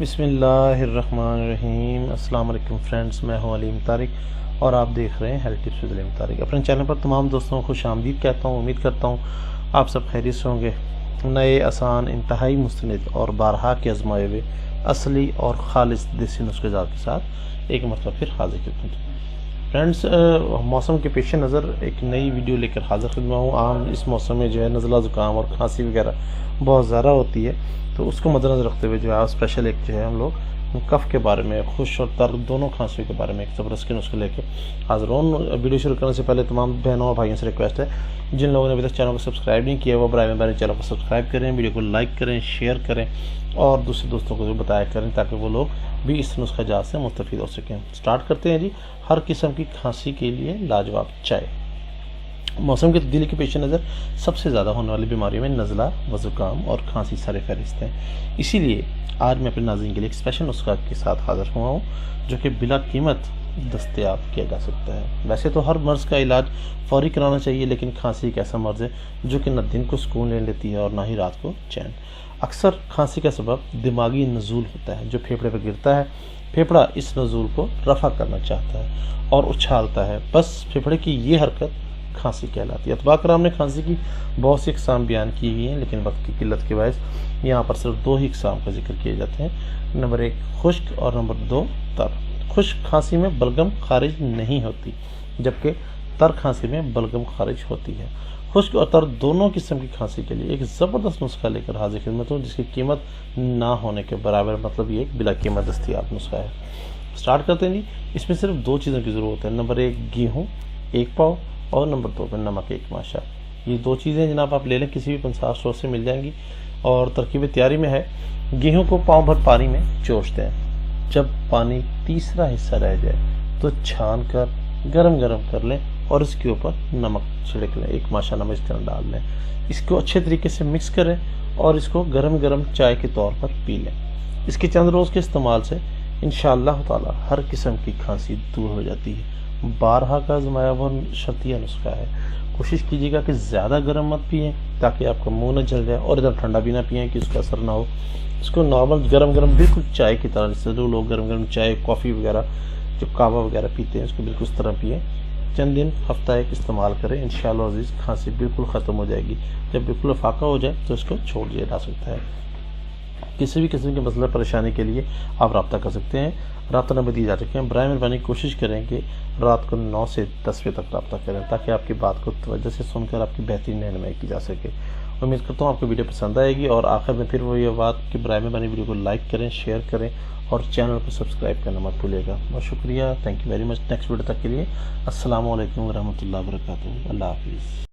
بسم اللہ الرحمن الرحیم۔ السلام علیکم فرینڈز، میں ہوں علیم طارق اور آپ دیکھ رہے ہیں ہیلتھ ٹپس ود علیم طارق۔ اپنے چینل پر تمام دوستوں کو خوش آمدید کہتا ہوں۔ امید کرتا ہوں آپ سب خیریت سے ہوں گے۔ نئے، آسان، انتہائی مستند اور بارہا کے آزمائے ہوئے اصلی اور خالص دیسی نسخے جات کے ساتھ ایک مرتبہ پھر حاضر خدمت ہوں۔ فرینڈز، موسم کے پیش نظر ایک نئی ویڈیو لے کر حاضر خدمت ہوں۔ عام اس موسم میں جو ہے نزلہ زکام اور کھانسی وغیرہ بہت زیادہ ہوتی ہے، تو اس کو مد نظر رکھتے ہوئے جو ہے اسپیشل ایک جو ہے ہم لوگ کف کے بارے میں، خوش اور تر دونوں کھانسیوں کے بارے میں ایک زبردست کے نسخے لے کے حاضر ہوں۔ ویڈیو شروع کرنے سے پہلے تمام بہنوں اور بھائیوں سے ریکویسٹ ہے، جن لوگوں نے ابھی تک چینل کو سبسکرائب نہیں کیا وہ برائے مہربانی چینل کو سبسکرائب کریں، ویڈیو کو لائک کریں، شیئر کریں اور دوسرے دوستوں کو بتایا کریں تاکہ وہ لوگ بھی اس نسخہ جات سے مستفید ہو سکیں۔ سٹارٹ کرتے ہیں جی۔ ہر قسم کی کھانسی کے لیے لاجواب چائے۔ موسم کی تبدیلی کے پیش نظر سب سے زیادہ ہونے والی بیماریوں میں نزلہ و زکام اور کھانسی سر فہرست ہیں۔ اسی لیے آج میں اپنے ناظرین کے لیے ایک اسپیشل نسخہ کے ساتھ حاضر ہوا ہوں جو کہ بلا قیمت دستیاب کیا جا سکتا ہے۔ ویسے تو ہر مرض کا علاج فوری کرانا چاہیے، لیکن کھانسی ایک ایسا مرض ہے جو کہ نہ دن کو سکون لے لیتی ہے اور نہ ہی رات کو چین۔ اکثر کھانسی کا سبب دماغی نزول ہوتا ہے جو پھیپھڑے پر گرتا ہے۔ پھیپھڑا اس نزول کو رفع کرنا چاہتا ہے اور اچھالتا ہے، بس پھیپھڑے کی یہ حرکت کھانسی کہلاتی ہے۔ اطباء کرام نے کھانسی کی بہت سی اقسام بیان کی گئی ہیں، لیکن وقت کی قلت کے باعث یہاں پر صرف دو ہی اقسام کا ذکر کیے جاتے ہیں۔ نمبر 1 خشک اور نمبر 2 تر۔ خشک کھانسی میں بلغم خارج نہیں ہوتی، جبکہ تر کھانسی میں بلغم خارج ہوتی ہے۔ خشک اور تر دونوں قسم کی کھانسی کے لیے ایک زبردست نسخہ لے کر حاضر خدمت ہوں جس کی قیمت نہ ہونے کے برابر، مطلب یہ ایک بلا قیمت دستیاب نسخہ ہے۔ سٹارٹ کرتے ہیں جی۔ اس میں صرف دو چیزوں کی ضرورت ہے۔ نمبر 1 گیہوں 1 پاؤ اور نمبر 2 پہ نمک 1 ماشا۔ یہ دو چیزیں جناب آپ لے لیں، کسی بھی پنسار اسٹور سے مل جائیں گی۔ اور ترکیب تیاری میں ہے، گیہوں کو پاؤں بھر پانی میں چوشتے ہیں۔ جب پانی تیسرا حصہ رہ جائے تو چھان کر گرم کر لیں اور اس کے اوپر نمک چھڑک لیں، 1 ماشا نمک اس کے اندر ڈال لیں۔ اس کو اچھے طریقے سے مکس کریں اور اس کو گرم چائے کے طور پر پی لیں۔ اس کے چند روز کے استعمال سے انشاءاللہ تعالی ہر قسم کی کھانسی دور ہو جاتی ہے۔ بارہا کا آزمایا وہ شرطیہ نسخہ ہے۔ کوشش کیجیے گا کہ زیادہ گرم مت پئیں تاکہ آپ کا منہ نہ جل جائے، اور ادھر ٹھنڈا بھی نہ پئیں کہ اس کا اثر نہ ہو۔ اس کو نارمل گرم بالکل چائے کی طرح، جیسے جو لوگ گرم چائے، کافی وغیرہ، جو قہوہ وغیرہ پیتے ہیں، اس کو بالکل اس طرح پئیں۔ چند دن، ہفتہ ایک استعمال کریں، انشاءاللہ عزیز کھانسی بالکل ختم ہو جائے گی۔ جب بالکل افاقہ ہو جائے تو اس کو چھوڑ دیا جا سکتا ہے۔ کسی بھی قسم کے مسئلہ پریشانی کے لیے آپ رابطہ کر سکتے ہیں۔ رابطہ نمبر دیے جا چکے ہیں۔ برائے مہربانی کوشش کریں کہ رات کو 9 سے 10 بجے تک رابطہ کریں تاکہ آپ کی بات کو توجہ سے سن کر آپ کی بہترین رہنمائی کی جا سکے۔ امید کرتا ہوں آپ کو ویڈیو پسند آئے گی، اور آخر میں پھر وہ یہ بات کہ برائے مہربانی ویڈیو کو لائک کریں، شیئر کریں اور چینل کو سبسکرائب کرنا مت بھولیے گا۔ بہت شکریہ، thank you very much. Next video تک کے لیے السلام علیکم ورحمۃ اللہ وبرکاتہ۔ اللہ حافظ۔